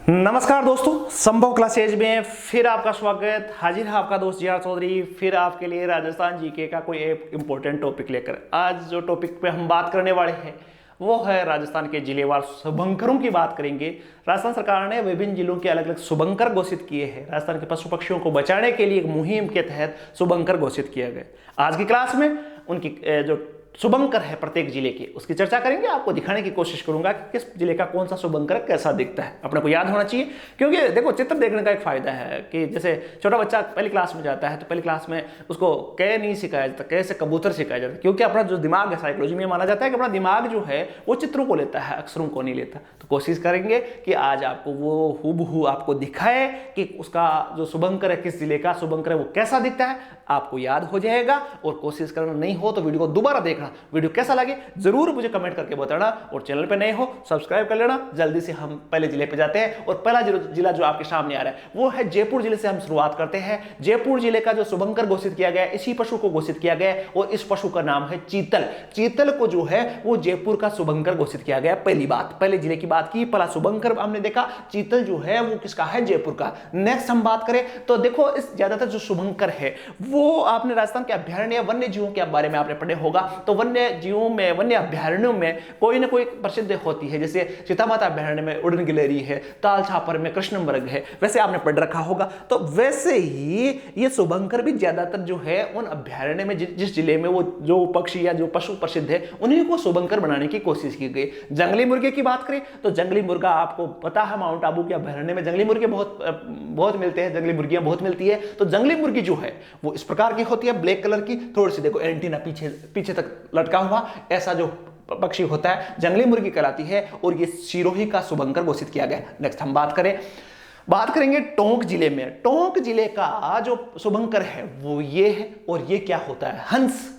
नमस्कार दोस्तों, संभव क्लासेज में फिर आपका स्वागत। हाजिर है आपका दोस्त जी.आर. चौधरी फिर आपके लिए राजस्थान जीके का कोई एक इम्पोर्टेंट टॉपिक लेकर। आज जो टॉपिक पे हम बात करने वाले हैं वो है राजस्थान के जिलेवार शुभंकरों की बात करेंगे। राजस्थान सरकार ने विभिन्न जिलों के अलग अलग शुभंकर घोषित किए हैं। राजस्थान के पशु पक्षियों को बचाने के लिए एक मुहिम के तहत शुभंकर घोषित किया गया। आज की क्लास में उनकी जो शुभंकर है प्रत्येक जिले के, उसकी चर्चा करेंगे। आपको दिखाने की कोशिश करूंगा कि किस जिले का कौन सा शुभंकर कैसा दिखता है। अपने को याद होना चाहिए, क्योंकि देखो चित्र देखने का एक फायदा है कि जैसे छोटा बच्चा पहली क्लास में जाता है तो पहली क्लास में उसको कै नहीं सिखाया जाता, कै से कबूतर सिखाया जाता है, क्योंकि अपना जो दिमाग है, साइकोलॉजी में माना जाता है कि अपना दिमाग जो है वो चित्रों को लेता है, अक्षरों को नहीं लेता। तो कोशिश करेंगे कि आज आपको वो हूबहू आपको दिखाए कि उसका जो शुभंकर है, किस जिले का शुभंकर है, वो कैसा दिखता है, आपको याद हो जाएगा। और कोशिश करना नहीं हो तो वीडियो को दोबारा देखना। वीडियो कैसा लगे जरूर मुझे कमेंट करके बताना, और चैनल पे नए हो सब्सक्राइब कर लेना। जल्दी से हम पहले जिले पे जाते हैं, और पहला जिला जो आपके सामने आ रहा है वो है जयपुर जिले से हम शुरुआत करते हैं। जयपुर जिले का जो शुभंकर घोषित किया गया, इसी पशु को घोषित किया गया, और इस पशु का नाम है चीतल। चीतल को जो है वो जयपुर का शुभंकर घोषित किया गया। पहली बात, पहले जिले की बात की, पहला शुभंकर हमने देखा। चीतल जो है वो किसका है? जयपुर का। नेक्स्ट हम बात करें तो देखो, इस ज्यादातर जो शुभंकर है वो आपने राजस्थान के अभ्यारण्य वन्य जीवों के बारे में आपने पढ़े होगा। तो वन्य जीवों में, वन्य अभ्यारण्यों में कोई ना कोई प्रसिद्ध होती है। जैसे सीतामाता अभ्यारण्य में उड़न गिलहरी है, ताल छापर में कृष्णमृग है, वैसे आपने पढ़ रखा होगा। तो वैसे ही ये शुभंकर भी ज्यादातर जो है उन अभ्यारण्य में जिस जिले में वो जो पक्षी या जो पशु प्रसिद्ध है उन्हीं को शुभंकर बनाने की कोशिश की गई। जंगली मुर्गे की बात करें तो जंगली मुर्गा आपको पता है, माउंट आबू के अभ्यारण्य में जंगली मुर्गे बहुत मिलते हैं, जंगली मुर्गियां बहुत मिलती है। तो जंगली मुर्गी जो है वो इस प्रकार की होती है, ब्लैक कलर की, थोड़ी सी देखो एंटीना पीछे तक लटका हुआ, ऐसा जो पक्षी होता है जंगली मुर्गी कहलाती है। और ये सिरोही का शुभंकर घोषित किया गया। नेक्स्ट हम बात करेंगे टोंक जिले में। टोंक जिले का जो शुभंकर है वो ये है, और ये क्या होता है? हंस,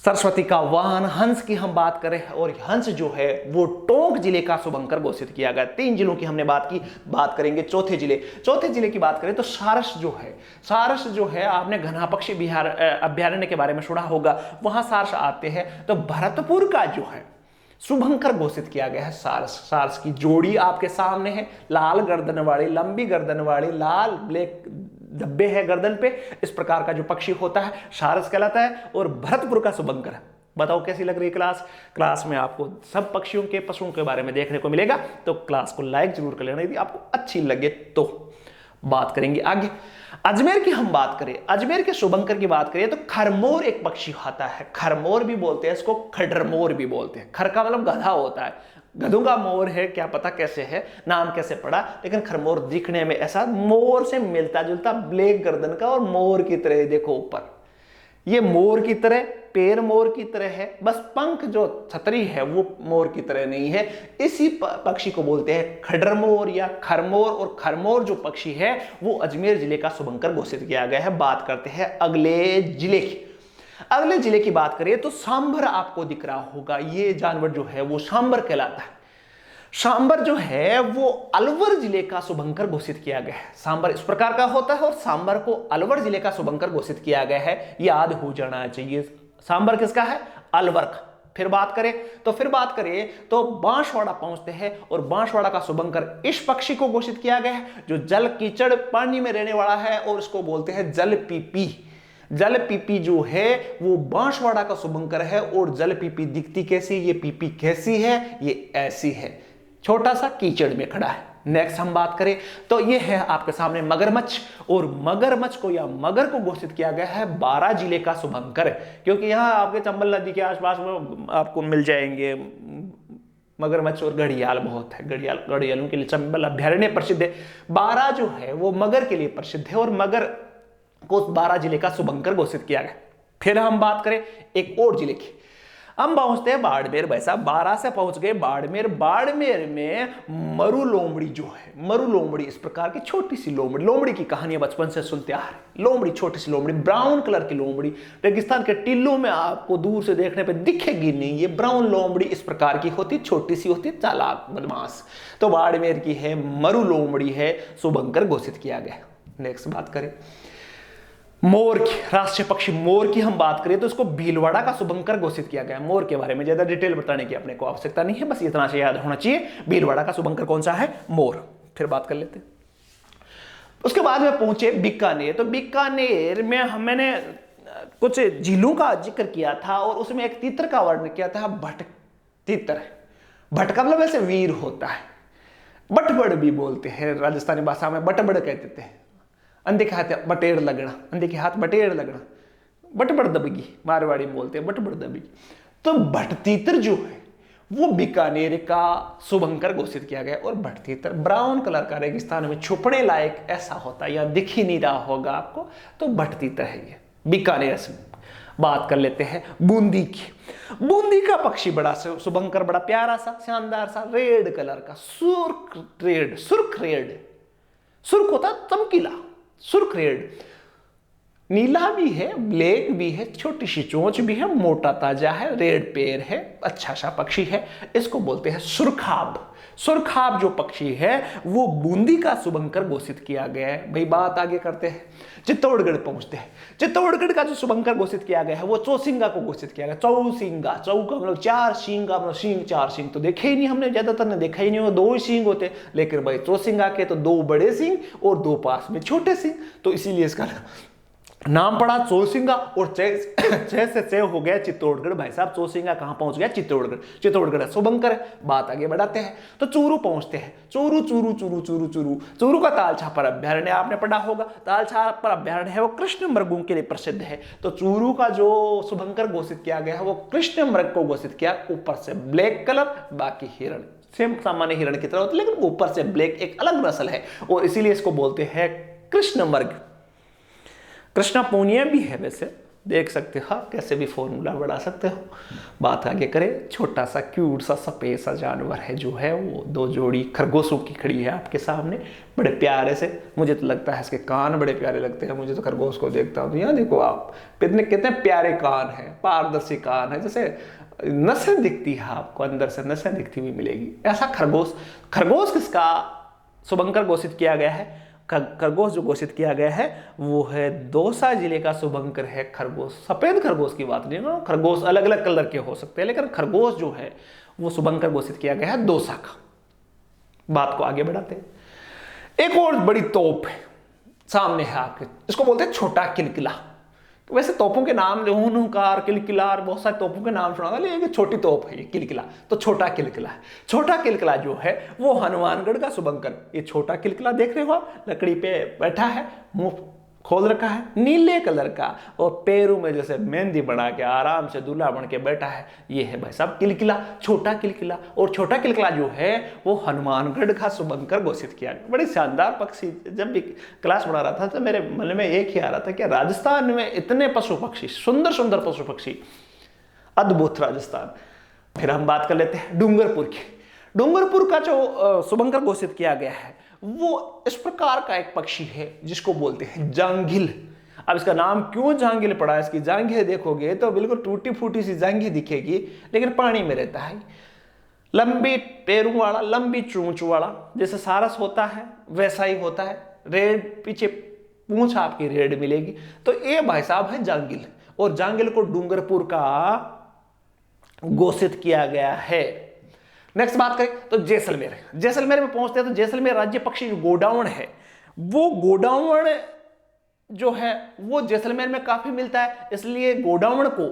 सरस्वती का वाहन हंस की हम बात करें, और हंस जो है वो टोंक जिले का शुभंकर घोषित किया गया। 3 जिलों की हमने बात की। बात करेंगे चौथे जिले की बात करें तो सारस जो है आपने घना पक्षी अभ्यारण्य के बारे में सुना होगा, वहां सारस आते हैं। तो भरतपुर का जो है शुभंकर घोषित किया गया है सारस की जोड़ी आपके सामने है। लाल गर्दन वाली, लंबी गर्दन वाली, लाल ब्लैक धब्बे है गर्दन पे, इस प्रकार का जो पक्षी होता है सारस कहलाता है। और भरतपुर का शुभंकर है। बताओ कैसी लग रही है क्लास में आपको सब पक्षियों के, पशुओं के बारे में देखने को मिलेगा। तो क्लास को लाइक जरूर कर लेना यदि आपको अच्छी लगे तो। बात करेंगे आगे अजमेर की हम बात करें, अजमेर के शुभंकर की बात करें तो खरमोर एक पक्षी आता है। खरमोर भी बोलते हैं इसको, खडरमोर भी बोलते हैं। खर का मतलब गधा होता है, गधों का मोर है, क्या पता कैसे है, नाम कैसे पड़ा, लेकिन खरमोर दिखने में ऐसा मोर से मिलता जुलता, ब्लैक गर्दन का और मोर की तरह। देखो ऊपर ये मोर की तरह, पैर मोर की तरह है, बस पंख जो छतरी है वो मोर की तरह नहीं है। इसी पक्षी को बोलते हैं खडरमोर या खरमोर। और खरमोर जो पक्षी है वो अजमेर जिले का शुभंकर घोषित किया गया है। बात करते हैं अगले जिले की बात करें तो सांभर आपको दिख रहा होगा। ये जानवर जो है वो सांभर कहलाता है। सांभर जो है वो अलवर जिले का शुभंकर घोषित किया गया है। सांभर इस प्रकार का होता है, और सांभर को अलवर जिले का शुभंकर घोषित किया गया है। याद हो जाना चाहिए। सांभर किसका है? अलवर का। फिर बात करें तो बांसवाड़ा पहुंचते हैं, और बांसवाड़ा का शुभंकर इस पक्षी को घोषित किया गया है जो जल कीचड़ पानी में रहने वाला है, और इसको बोलते हैं जल पीपी। जल पीपी जो है वो बांसवाड़ा का शुभंकर है। और जल पीपी दिखती कैसी? ये पीपी कैसी है? ये ऐसी है, छोटा सा कीचड़ में खड़ा है। नेक्स्ट हम बात करें तो ये है आपके सामने मगरमच्छ। और मगरमच्छ को या मगर को घोषित किया गया है 12 जिले का शुभंकर, क्योंकि यहाँ आपके चंबल नदी के आसपास में आपको मिल जाएंगे मगरमच्छ। और घड़ियाल बहुत है, घड़ियालों के लिए चंबल अभ्यारण्य प्रसिद्ध है। 12 जो है वो मगर के लिए प्रसिद्ध है, और मगर को 12 जिले का शुभंकर घोषित किया गया। फिर हम बात करें एक और जिले की, हम पहुंचते हैं बाड़मेर। वैसा 12 से पहुंच गए बाड़मेर। बाड़मेर में मरु लोमड़ी जो है, मरु लोमड़ी इस प्रकार की छोटी सी लोमड़ी की कहानियां बचपन से सुनते आ रहे। लोमड़ी, छोटी सी लोमड़ी, ब्राउन कलर की लोमड़ी, रेगिस्तान के टिल्लों में आपको दूर से देखने पे दिखेगी नहीं। ये ब्राउन लोमड़ी इस प्रकार की होती, छोटी सी होती, चालाक बदमाश। तो बाड़मेर की है, मरु लोमड़ी है, शुभंकर घोषित किया गया। नेक्स्ट बात करें मोर की, राष्ट्रीय पक्षी मोर की हम बात करें तो इसको भीलवाड़ा का शुभंकर घोषित किया गया है। मोर के बारे में ज्यादा डिटेल बताने की अपने को आवश्यकता नहीं है, बस इतना से याद होना चाहिए, भीलवाड़ा का शुभंकर कौन सा है, मोर। फिर बात कर लेते हैं। उसके बाद में पहुंचे बीकानेर। तो बीकानेर में मैंने कुछ झीलों का जिक्र किया था और उसमें एक तीतर का वर्णन किया था, भट तीतर। भट का मतलब वैसे वीर होता है, बटबड़ भी बोलते हैं राजस्थानी भाषा में, बटबड़ कहते हैं। अंधे के हाथ बटेर लगना, अंधे के हाथ बटेर लगना, बटबड़ दबगी मारवाड़ी में बोलते हैं, बटबड़ दबगी। तो भटतीतर जो है वो बीकानेर का शुभंकर घोषित किया गया। और भटतीतर ब्राउन कलर का रेगिस्तान में छुपने लायक ऐसा होता है, या दिख ही नहीं रहा होगा आपको, तो भटतीतर है ये बीकानेर से। बात कर लेते हैं बूंदी की। बूंदी का पक्षी बड़ा शुभंकर, बड़ा प्यारा सा, शानदार सा, रेड कलर का, सुर्ख रेड, सुर्ख रेड, सुर्ख होता चमकीला, सुर्ख रेड, नीला भी है, ब्लैक भी है, छोटी सी चोंच भी है, मोटा ताजा है, रेड पैर है, अच्छा सा पक्षी है। इसको बोलते हैं सुरखाब। सुरखाब जो पक्षी है वो बूंदी का शुभंकर घोषित किया गया है। भाई बात आगे करते हैं, चित्तौड़गढ़ पहुंचते हैं। चित्तौड़गढ़ का जो शुभंकर घोषित किया गया है वो चौसिंगा को घोषित किया गया। चौसिंगा, चौ का मतलब चार, सींग का मतलब सींग, चार सींग तो देखे ही नहीं हमने, ज्यादातर ने देखा ही नहीं, वो दो ही सींग होते। लेकिन भाई चौसिंगा के तो दो बड़े सींग और दो पास में छोटे सींग, तो इसीलिए इसका नाम पड़ा चौसिंगा। और छह से छह हो गया चित्तौड़गढ़। भाई साहब चौसिंगा कहां पहुंच गया, चित्तौड़गढ़। चित्तौड़गढ़ शुभंकर है। बात आगे बढ़ाते हैं तो चूरू पहुंचते हैं। चूरू चूरू चूरू चूरू चूरू चूरू का तालछापर अभ्यारण्य आपने पढ़ा होगा। तालछापर अभ्यारण्य है वो कृष्ण मृगों के लिए प्रसिद्ध है। तो चूरू का जो शुभंकर घोषित किया गया है वो कृष्ण मृग को घोषित किया। ऊपर से ब्लैक कलर, बाकी हिरण सेम सामान्य हिरण की तरह होता है, लेकिन ऊपर से ब्लैक एक अलग नस्ल है और इसीलिए इसको बोलते हैं कृष्ण मृग। कृष्णा पूनिया भी है, वैसे देख सकते हो, कैसे भी फॉर्मूला बढ़ा सकते हो। बात आगे करें, छोटा सा क्यूट सा सफेद सा जानवर है जो है वो, दो जोड़ी खरगोशों की खड़ी है आपके सामने, बड़े प्यारे से। मुझे तो लगता है इसके कान बड़े प्यारे लगते हैं, मुझे तो खरगोश को देखता हूँ तो यहाँ देखो आप, कितने प्यारे कान है, पारदर्शी कान है, जैसे नसें दिखती है आपको, अंदर से नसें दिखती हुई मिलेगी, ऐसा खरगोश। खरगोश किसका शुभंकर घोषित किया गया है, खरगोश जो घोषित किया गया है वो है दौसा जिले का शुभंकर है खरगोश। सफेद खरगोश की बात नहीं ना, खरगोश अलग अलग कलर के हो सकते हैं, लेकिन खरगोश जो है वो शुभंकर घोषित किया गया है दौसा का। बात को आगे बढ़ाते हैं। एक और बड़ी तोप है सामने है आपके, इसको बोलते हैं छोटा किलकिला। तो वैसे तोपों के नाम जो हुनकार, किलकिलार, बहुत सारे तोपों के नाम सुना, लेकिन छोटी तोप है ये किलकिला, तो छोटा किलकिला है। छोटा किलकिला जो है वो हनुमानगढ़ का शुभंकर। ये छोटा किलकिला देख रहे हो आप, लकड़ी पे बैठा है, मुंह खोल रखा है, नीले कलर का, और पैरों में जैसे मेहंदी बना के आराम से दूल्हा बन के बैठा है। ये है भाई साहब किलकिला, छोटा किलकिला। और छोटा किलकिला जो है वो हनुमानगढ़ का शुभंकर घोषित किया गया। बड़ी शानदार पक्षी। जब भी क्लास बढ़ा रहा था तो मेरे मन में एक ही आ रहा था कि राजस्थान में इतने पशु पक्षी, सुंदर सुंदर पशु पक्षी, अद्भुत राजस्थान। फिर हम बात कर लेते हैं डूंगरपुर की। डूंगरपुर का जो शुभंकर घोषित किया गया है वो इस प्रकार का एक पक्षी है जिसको बोलते हैं जांघिल। अब इसका नाम क्यों जांघिल पड़ा, इसकी जांघें देखोगे तो बिल्कुल टूटी फूटी सी जांघें दिखेगी, लेकिन पानी में रहता है। लंबी पैरों वाला, लंबी चोंच वाला, जैसे सारस होता है वैसा ही होता है। रेड पीछे पूंछ आपकी रेड मिलेगी। तो ये भाई साहब है जांघिल, और जांघिल को डूंगरपुर का घोषित किया गया है। नेक्स्ट बात करें तो जैसलमेर। जैसलमेर में पहुंचते हैं तो जैसलमेर राज्य पक्षी गोडाउन है, वो गोडाउन जो है वो जैसलमेर में काफी मिलता है, इसलिए गोडाउन को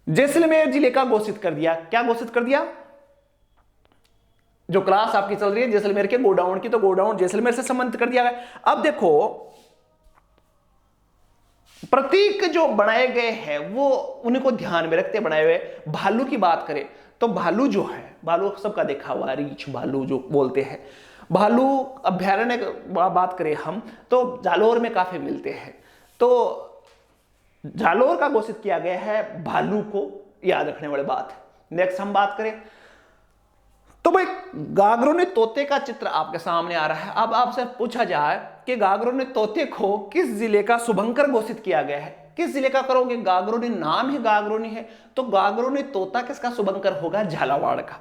जैसलमेर जिले का घोषित कर दिया। क्या घोषित कर दिया? जो क्लास आपकी चल रही है जैसलमेर के गोडाउन की, तो गोडाउन जैसलमेर से संबंधित कर दिया गया। अब देखो प्रतीक जो बनाए गए हैं वो उन्हीं को ध्यान में रखते बनाए हुए। भालू की बात करें तो भालू जो है, भालू सबका देखा हुआ रीछ भालू जो बोलते हैं, भालू अभ्यारण्य बात करें हम तो जालोर में काफी मिलते हैं। तो जालोर का घोषित किया गया है, भालू को याद रखने वाली बात है। नेक्स्ट हम बात करें तो भाई गागरों ने तोते का चित्र आपके सामने आ रहा है। अब आपसे पूछा जाए कि गागरों ने तोते को किस जिले का शुभंकर घोषित किया गया है, किस जिले का करोगे? गागरोनी, नाम ही गागरोनी है, तो गागरोनी तोता किसका शुभंकर होगा? झालावाड़ का।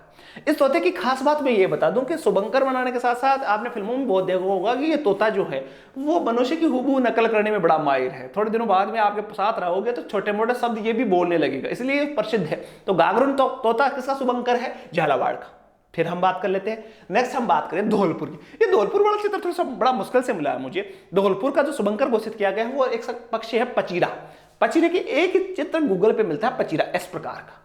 इस तोते की खास बात मैं ये बता दूं कि शुभंकर बनाने के साथ साथ आपने फिल्मों में बहुत देखा होगा कि ये तोता जो है वो मनुष्य की हूबहू नकल करने में बड़ा माहिर है। थोड़े दिनों बाद में आपके साथ रहोगे तो छोटे मोटे शब्द ये भी बोलने लगेगा, इसलिए प्रसिद्ध है। तो गागरोनी तोता किसका शुभंकर है? झालावाड़ का। फिर हम बात कर लेते हैं, नेक्स्ट हम बात करें धौलपुर की। ये धौलपुर वाला चित्र थोड़ा सा बड़ा मुश्किल से मिला है मुझे। धौलपुर का जो शुभंकर घोषित किया गया है वो एक पक्षी है पचीरा। पचीरे की एक ही चित्र गूगल पे मिलता है, पचीरा इस प्रकार का।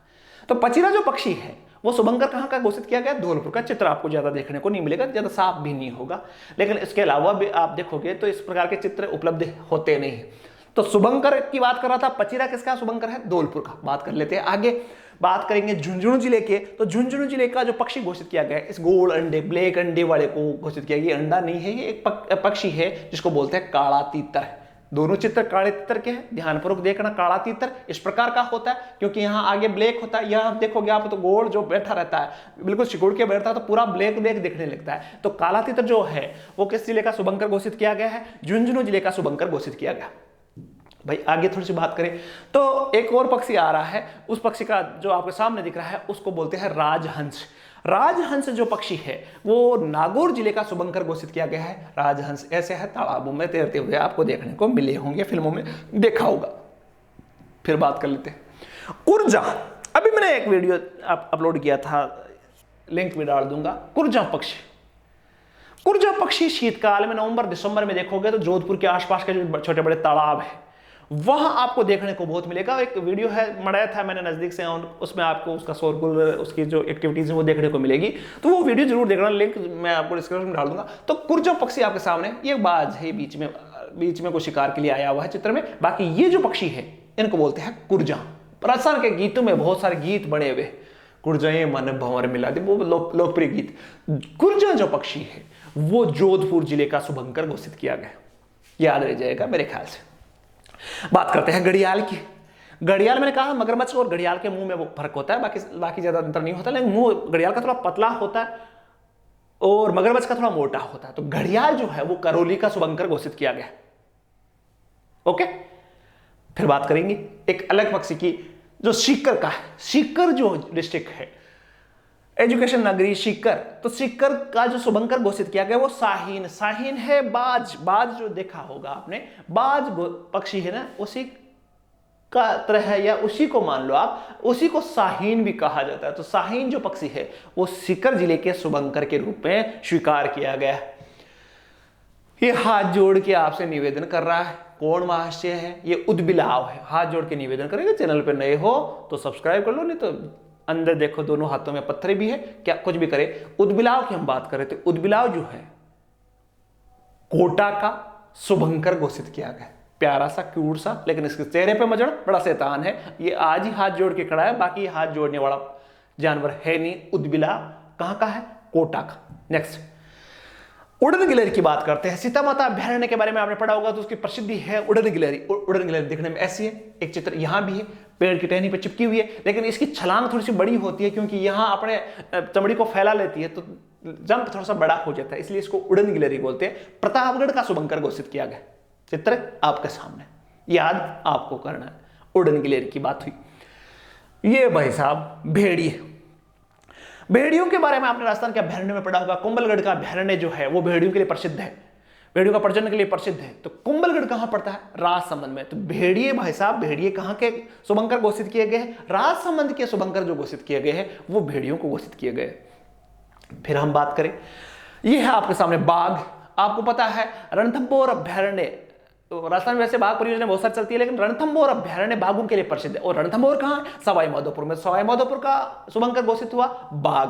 तो पचीरा जो पक्षी है वो शुभंकर कहाँ का घोषित किया गया? धौलपुर का। चित्र आपको ज्यादा देखने को नहीं मिलेगा, ज्यादा साफ भी नहीं होगा, लेकिन इसके अलावा भी आप देखोगे तो इस प्रकार के चित्र उपलब्ध होते नहीं है। तो शुभंकर की बात कर रहा था, पचीरा किसका शुभंकर है? धौलपुर का। बात कर लेते हैं आगे, बात करेंगे झुंझुनू जिले के। तो झुंझुनू जिले का जो पक्षी घोषित किया गया है, इस गोल अंडे ब्लैक अंडे वाले को घोषित किया गया। ये अंडा नहीं है, ये एक पक्षी है जिसको बोलते हैं काला तीतर। दोनों चित्र काले तीतर के हैं, ध्यानपूर्वक देखना। काला तीतर इस प्रकार का होता है क्योंकि यहाँ आगे ब्लैक होता है, यहाँ देखोगे आप तो गोल जो बैठा रहता है बिल्कुल सिकुड़ के बैठता है तो पूरा ब्लैक ब्लैक दिखने लगता है। तो काला तीतर जो है वो किस जिले का शुभंकर घोषित किया गया है? झुंझुनू जिले का शुभंकर घोषित किया गया। भाई आगे थोड़ी सी बात करें तो एक और पक्षी आ रहा है, उस पक्षी का जो आपके सामने दिख रहा है उसको बोलते हैं राजहंस। राजहंस जो पक्षी है वो नागौर जिले का शुभंकर घोषित किया गया है। राजहंस ऐसे है तालाबों में तैरते हुए आपको देखने को मिले होंगे, फिल्मों में देखा होगा। फिर बात कर लेते हैं कुरजा। अभी मैंने एक वीडियो अपलोड किया था, लिंक भी डाल दूंगा। कुरजा पक्षी, कुरजा पक्षी शीतकाल में नवंबर दिसंबर में देखोगे तो जोधपुर के आसपास के जो छोटे बड़े तालाब है वहां आपको देखने को बहुत मिलेगा। एक वीडियो है मनाया था मैंने नजदीक से, उसमें आपको उसका शोरगुल, उसकी जो एक्टिविटीज है वो देखने को मिलेगी, तो वो वीडियो जरूर देखना, लिंक मैं आपको डिस्क्रिप्शन में डाल दूंगा। तो कुरजा पक्षी आपके सामने, ये बाज है बीच में कोई शिकार के लिए आया हुआ है चित्र में। बाकी ये जो पक्षी है इनको बोलते हैं कुरजा। राजस्थान के गीतों में बहुत सारे गीत बने हुए, कुरजाए मन भंवर मिला दे, वो लोकप्रिय गीत। कुरजा जो पक्षी है वो जोधपुर जिले का शुभंकर घोषित किया गया, याद रह जाएगा मेरे ख्याल से। बात करते हैं घड़ियाल की। घड़ियाल मैंने कहा मगरमच्छ और घड़ियाल के मुंह में वो फर्क होता है, बाकी ज्यादा अंतर नहीं होता, लेकिन मुंह घड़ियाल का थोड़ा पतला होता है और मगरमच्छ का थोड़ा मोटा होता है। तो घड़ियाल जो है वो करौली का शुभंकर घोषित किया गया। ओके, फिर बात करेंगे एक अलग पक्षी की जो सीकर का है। सीकर जो डिस्ट्रिक्ट है, एजुकेशन नगरी सीकर, तो सीकर का जो शुभंकर घोषित किया गया वो शाहीन। शाहीन है बाज, बाज जो देखा होगा आपने, बाज पक्षी है ना, उसी का तरह है या उसी को मान लो आप, उसी को शाहीन भी कहा जाता है। तो शाहीन जो पक्षी है वो सीकर जिले के शुभंकर के रूप में स्वीकार किया गया है। ये हाथ जोड़ के आपसे निवेदन कर रहा है, कौन महाशय है? ये उदबिलाव है। हाथ जोड़ के निवेदन करेंगे, चैनल पे नए हो तो सब्सक्राइब कर लो, नहीं तो अंदर देखो दोनों हाथों में पत्थर भी है, क्या कुछ भी करे। उदबिलाव की हम बात करें तो उदबिलाव जो है कोटा का शुभंकर घोषित किया गया। प्यारा सा क्यूट सा, लेकिन इसके चेहरे पे मजड़, बड़ा शैतान है। ये आज ही हाथ जोड़ के खड़ा है, बाकी हाथ जोड़ने वाला जानवर है नहीं। उदबिलाव कहां का है? कोटा का। नेक्स्ट उड़न गिलहरी की बात करते हैं। सीता माता अभ्यारण्य के बारे में आपने पढ़ा होगा, तो उसकी प्रसिद्धि है उड़न गिलहरी। उड़न गिलहरी दिखने में ऐसी है, एक चित्र यहां भी है, पेड़ की टहनी पे चिपकी हुई है, लेकिन इसकी छलांग थोड़ी सी बड़ी होती है क्योंकि यहां अपने चमड़ी को फैला लेती है, तो जंप थोड़ा सा बड़ा हो जाता है, इसलिए इसको उड़न गिलहरी बोलते हैं। प्रतापगढ़ का शुभंकर घोषित किया गया। चित्र आपके सामने, याद आपको करना है। उड़न गिलहरी की बात हुई। ये भाई साहब भेड़िए, भेड़ियों के बारे में आपने राजस्थान के अभ्यारण्य में पढ़ा होगा। कुंभलगढ़ का अभ्यारण्य जो है वो भेड़ियों के लिए प्रसिद्ध है, भेड़ियों का प्रजनन के लिए प्रसिद्ध है। तो कुंभलगढ़ कहां पड़ता है? राजसमंद में। तो भेड़िए भाई साहब, भेड़िए कहां के शुभंकर घोषित किए गए हैं? राजसमंद के शुभंकर जो घोषित किए गए हैं वो भेड़ियों को घोषित किए गए। फिर हम बात करें, ये है आपके सामने बाघ। आपको पता है रणथंभौर अभ्यारण्य, राजस्थान में वैसे बाघ परियोजना बहुत सारी चलती है, लेकिन रणथंभौर अभ्यारण्य बाघों के लिए प्रसिद्ध है। और रणथंभौर कहां है? सवाई माधोपुर में। सवाई माधोपुर का शुभंकर घोषित हुआ बाघ।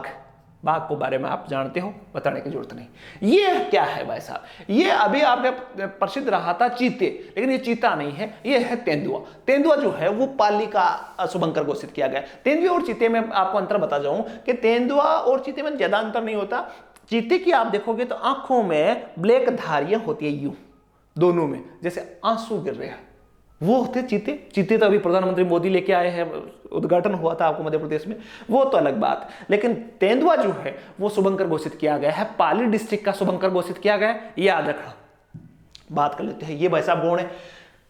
बाघ को बारे में आप जानते हो, बताने की जरूरत नहीं। ये क्या है भाई साहब? ये अभी आपने प्रसिद्ध रहा था चीते, लेकिन ये चीता नहीं है, ये है तेंदुआ। तेंदुआ जो है वो पाली का शुभंकर घोषित किया गया। तेंदुए और चीते में आपको अंतर बता जाऊं कि तेंदुआ और चीते में ज्यादा अंतर नहीं होता। चीते की आप देखोगे तो आंखों में ब्लैक धारियां होती है, यूं दोनों में जैसे आंसू गिर रहे हैं, वो होते चीते। चीते तो अभी प्रधानमंत्री मोदी लेके आए हैं, उद्घाटन हुआ था आपको मध्य प्रदेश में, वो तो अलग बात। लेकिन तेंदुआ जो है वो शुभंकर घोषित किया गया है, पाली डिस्ट्रिक्ट का शुभंकर घोषित किया गया है, याद रखना। बात कर लेते हैं, ये भाई साहब कौन है?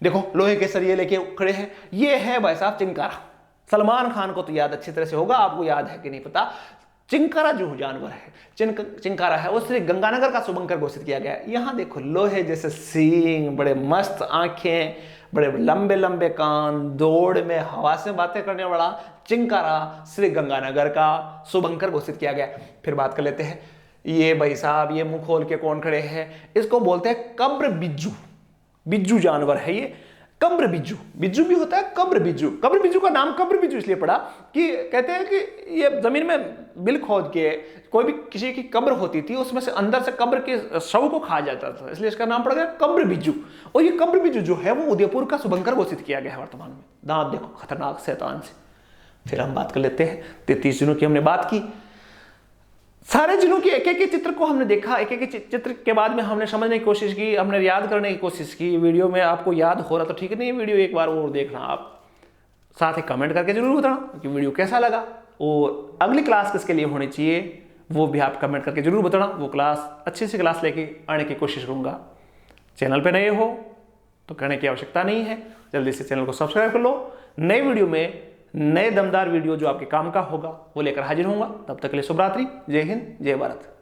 देखो लोहे के सरिये लेके खड़े हैं, ये है भाई साहब चिंकारा। सलमान खान को तो याद अच्छी तरह से होगा, आपको याद है कि नहीं पता। चिंकारा जो जानवर है, चिंकारा है, वो श्री गंगानगर का शुभंकर घोषित किया गया है। यहां देखो लोहे जैसे सींग, बड़े मस्त आंखें, बड़े लंबे लंबे कान, दौड़ में हवा से बातें करने वाला चिंकारा श्री गंगानगर का शुभंकर घोषित किया गया। फिर बात कर लेते हैं, ये भाई साहब ये मुंह खोल के कौन खड़े हैं, इसको बोलते हैं कब्र बिज्जू। बिज्जू जानवर है ये, कब्र बिज्जू। बिज्जू भी होता है कब्र बिज्जू। कब्र बिज्जू का नाम कब्र बिज्जू इसलिए पड़ा कि कहते हैं कि ये जमीन में बिल खोद के कोई भी किसी की कब्र होती थी, उसमें से अंदर से कब्र के शव को खा जाता था, इसलिए इसका नाम पड़ गया कब्र बिज्जू। और ये कब्र बिज्जू जो है वो उदयपुर का शुभंकर घोषित किया गया है वर्तमान में। दांत देखो खतरनाक शैतान से। फिर हम बात कर लेते हैं 33 जिलों की, हमने बात की। सारे जिलों के एक एक चित्र को हमने देखा, एक एक चित्र के बाद में हमने समझने की कोशिश की, हमने याद करने की कोशिश की। वीडियो में आपको याद हो रहा तो ठीक नहीं, वीडियो एक बार और देखना आप, साथ ही कमेंट करके जरूर बताना कि वीडियो कैसा लगा और अगली क्लास किसके लिए होनी चाहिए वो भी आप कमेंट करके जरूर बताना। वो क्लास अच्छी सी क्लास लेके आने की कोशिश करूंगा। चैनल पे नए हो तो करने की आवश्यकता नहीं है, जल्दी से चैनल को सब्सक्राइब कर लो। नई वीडियो में नए दमदार वीडियो जो आपके काम का होगा वो लेकर हाजिर होऊंगा। तब तक के लिए शुभ रात्रि, जय हिंद, जय भारत।